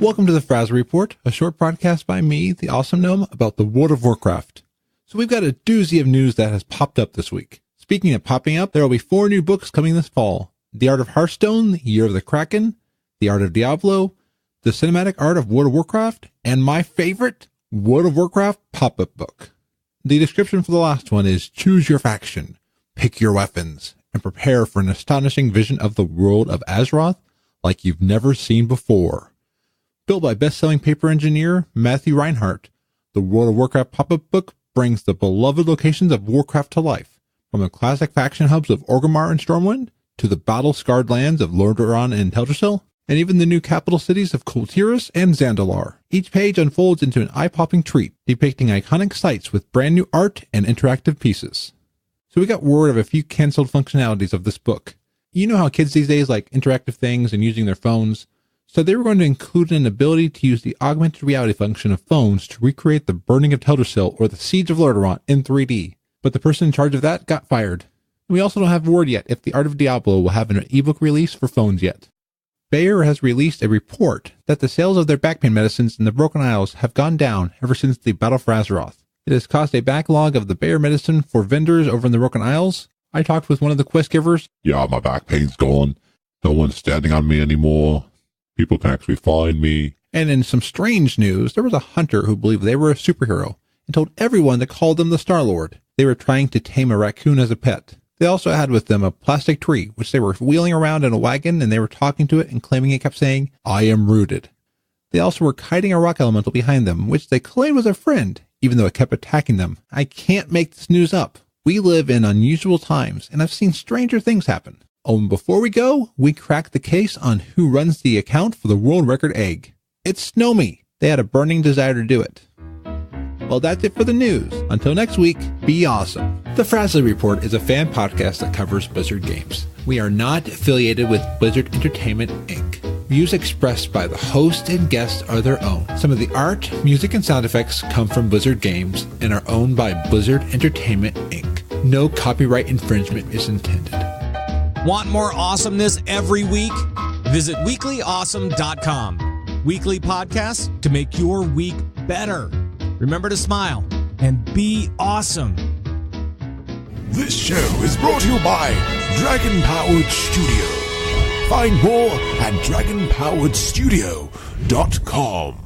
Welcome to the Frazley Report, a short podcast by me, the Awesome Gnome, about the World of Warcraft. So we've got a doozy of news that has popped up this week. Speaking of popping up, there will be 4 new books coming this fall. The Art of Hearthstone, The Year of the Kraken, The Art of Diablo, The Cinematic Art of World of Warcraft, and my favorite, World of Warcraft pop-up book. The description for the last one is, choose your faction, pick your weapons, and prepare for an astonishing vision of the world of Azeroth like you've never seen before. Built by best-selling paper engineer Matthew Reinhardt, the World of Warcraft pop-up book brings the beloved locations of Warcraft to life, from the classic faction hubs of Orgrimmar and Stormwind, to the battle-scarred lands of Lordaeron and Teldrassil, and even the new capital cities of Kul Tiras and Zandalar. Each page unfolds into an eye-popping treat, depicting iconic sites with brand-new art and interactive pieces. So we got word of a few canceled functionalities of this book. You know how kids these days like interactive things and using their phones? So they were going to include an ability to use the augmented reality function of phones to recreate the burning of Teldrassil or the siege of Lordaeron in 3D. But the person in charge of that got fired. We also don't have word yet if the Art of Diablo will have an ebook release for phones yet. Bayer has released a report that the sales of their back pain medicines in the Broken Isles have gone down ever since the Battle for Azeroth. It has caused a backlog of the Bayer medicine for vendors over in the Broken Isles. I talked with one of the quest givers. Yeah, my back pain's gone. No one's standing on me anymore. People can actually find me. And in some strange news, there was a hunter who believed they were a superhero and told everyone to call them the Star-Lord. They were trying to tame a raccoon as a pet. They also had with them a plastic tree, which they were wheeling around in a wagon, and they were talking to it and claiming it kept saying, I am rooted. They also were kiting a rock elemental behind them, which they claimed was a friend, even though it kept attacking them. I can't make this news up. We live in unusual times, and I've seen stranger things happen. Oh, and before we go, we cracked the case on who runs the account for the world record egg. It's Snowy. They had a burning desire to do it. Well, that's it for the news. Until next week, be awesome. The Frazley Report is a fan podcast that covers Blizzard games. We are not affiliated with Blizzard Entertainment, Inc. Views expressed by the host and guests are their own. Some of the art, music, and sound effects come from Blizzard games and are owned by Blizzard Entertainment, Inc. No copyright infringement is intended. Want more awesomeness every week? Visit weeklyawesome.com. Weekly podcasts to make your week better. Remember to smile and be awesome. This show is brought to you by Dragon Powered Studio. Find more at dragonpoweredstudio.com.